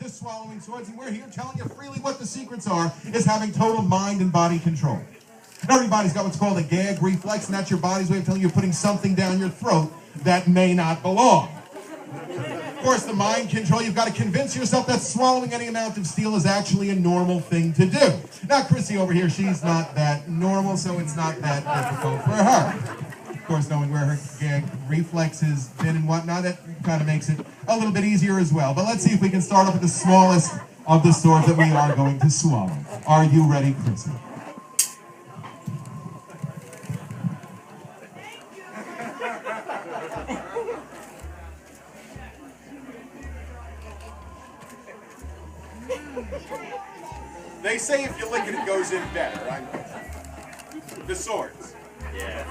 to swallowing swords, and we're here telling you freely what the secrets are, is having total mind and body control. Everybody's got what's called a gag reflex, and that's your body's way of telling you you're putting something down your throat that may not belong. Of course, the mind control, you've got to convince yourself that swallowing any amount of steel is actually a normal thing to do. Now, Chrissy over here, she's not that normal, so it's not that difficult for her. Of course, knowing where her gag reflex has been and whatnot, that kind of makes it a little bit easier as well. But let's see if we can start off with the smallest of the swords that we are going to swallow. Are you ready, Chrissy? They say if you lick it, it goes in better, right? The swords. Yeah.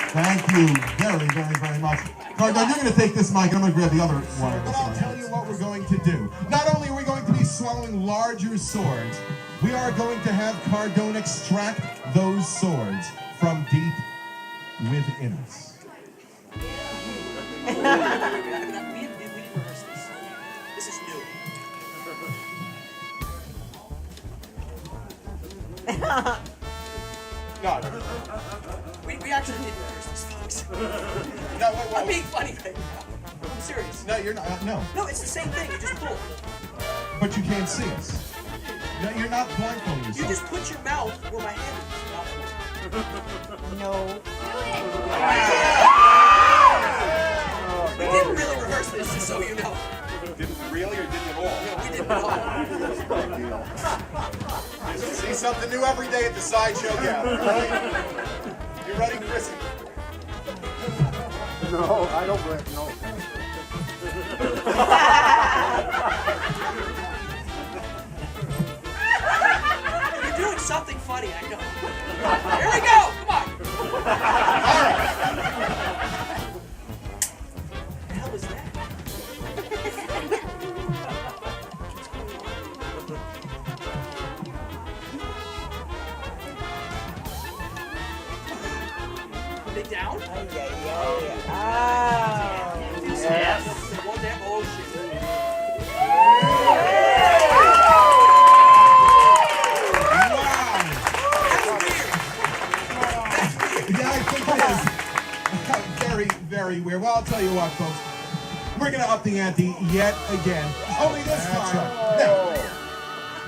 Thank you very, very, very much. Cardone, you're going to take this mic, and I'm going to grab the other one. But I'll tell you what we're going to do. Not only are we going to be swallowing larger swords, we are going to have Cardone extract those swords from deep within us. We didn't rehearse this. This is new. No. We actually did rehearse this, folks. No, wait. I'm being funny right now. I'm serious. No, you're not. No. No, it's the same thing. You just pull. But you can't see us. No, you're not blindfolding yourself. You just put your mouth where my head is. No. We didn't really rehearse this, just so you know. Didn't really or didn't at all? No, we didn't at all. You see something new every day at the Sideshow Gathering, right? You ready, Chrissy? No, I don't break, no. You're doing something funny, I know. Here we go! Come on! All right. What the hell is that? Are they down? Yes. They want that ocean. Yeah, I think it is. Very, very weird. Well, I'll tell you what, folks. We're going to up the ante yet again. Only this time. Now,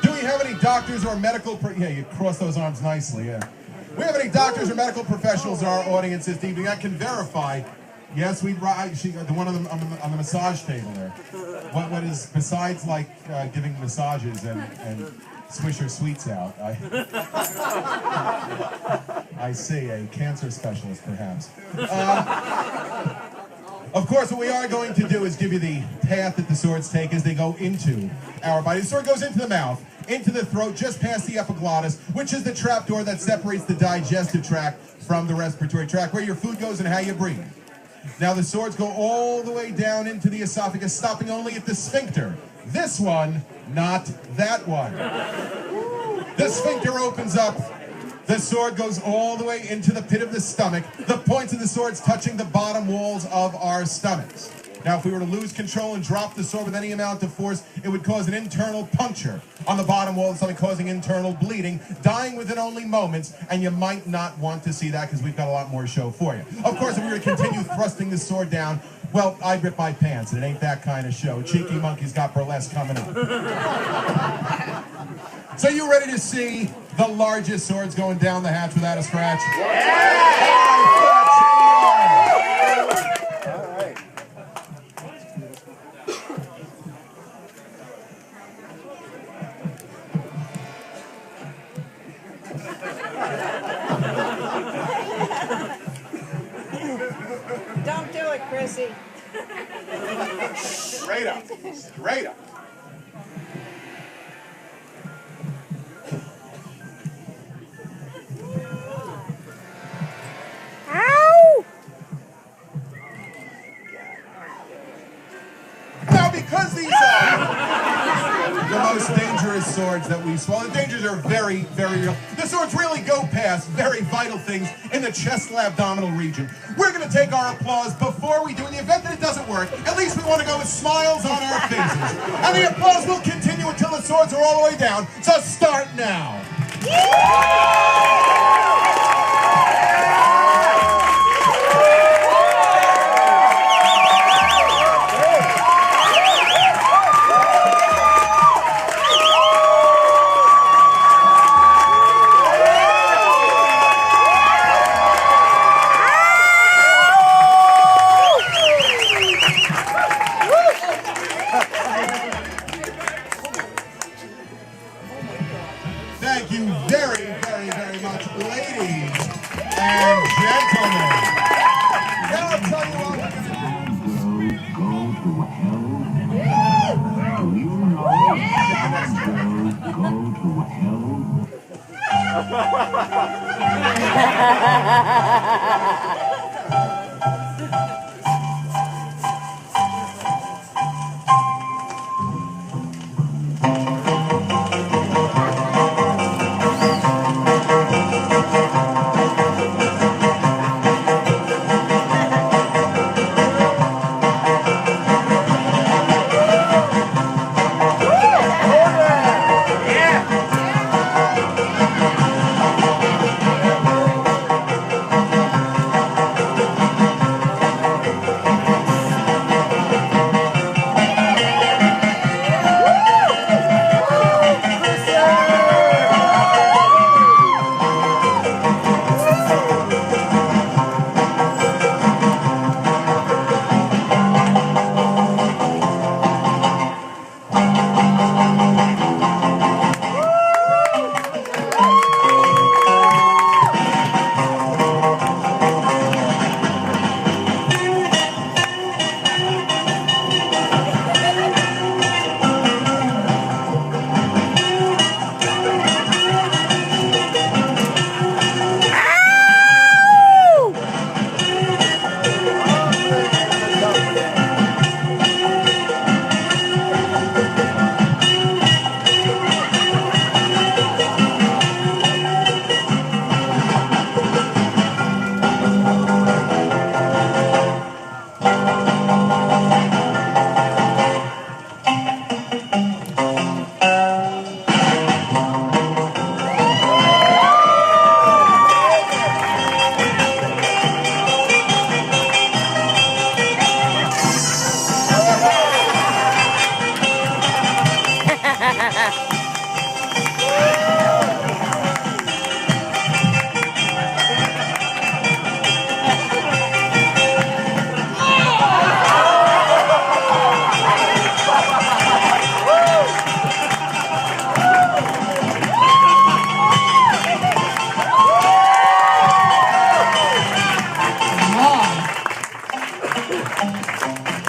do we have any doctors or medical... yeah, you cross those arms nicely, yeah. Do we have any doctors or medical professionals in our audience this evening that can verify... Yes, the one of them on the massage table there. What is, besides like giving massages and swish her sweets out, I see, a cancer specialist perhaps. Of course, what we are going to do is give you the path that the swords take as they go into our body. The sword goes into the mouth, into the throat, just past the epiglottis, which is the trapdoor that separates the digestive tract from the respiratory tract, where your food goes and how you breathe. Now the swords go all the way down into the esophagus, stopping only at the sphincter. This one, not that one. The sphincter opens up. The sword goes all the way into the pit of the stomach. The points of the swords touching the bottom walls of our stomachs. Now, if we were to lose control and drop the sword with any amount of force, it would cause an internal puncture on the bottom wall of the stomach, causing internal bleeding, dying within only moments, and you might not want to see that because we've got a lot more show for you. Of course, if we were to continue thrusting the sword down, well, I'd rip my pants, and it ain't that kind of show. Cheeky Monkey's got burlesque coming up. So you ready to see the largest swords going down the hatch without a scratch? Yeah! Don't do it, Chrissy. Straight up. Straight up. Ow! swords that we swallow. The dangers are very, very real. The swords really go past very vital things in the chest-abdominal region. We're going to take our applause before we do. In the event that it doesn't work, at least we want to go with smiles on our faces. And the applause will continue until the swords are all the way down. So start now. Thank you very, very, very much, ladies and gentlemen. Now I'll tell you what.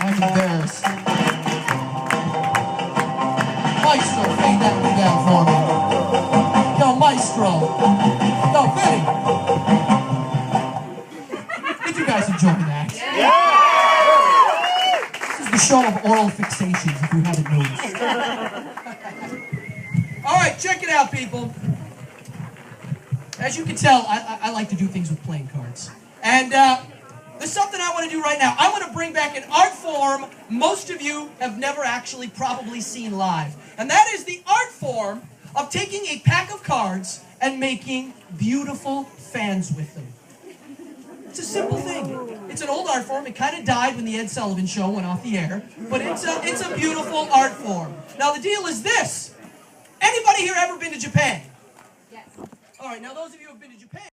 I'm embarrassed. Maestro, fade that one down for me. Yo, Maestro. Yo, Vinny. Did you guys enjoy that? Yeah! This is the show of oral fixations, if you haven't noticed. All right, check it out, people. As you can tell, I like to do things with playing cards. And there's something I want to do right now. I want to bring back an art form most of you have never actually probably seen live. And that is the art form of taking a pack of cards and making beautiful fans with them. It's a simple thing. It's an old art form. It kind of died when the Ed Sullivan Show went off the air. But it's a beautiful art form. Now the deal is this. Anybody here ever been to Japan? Yes. All right, now those of you who have been to Japan,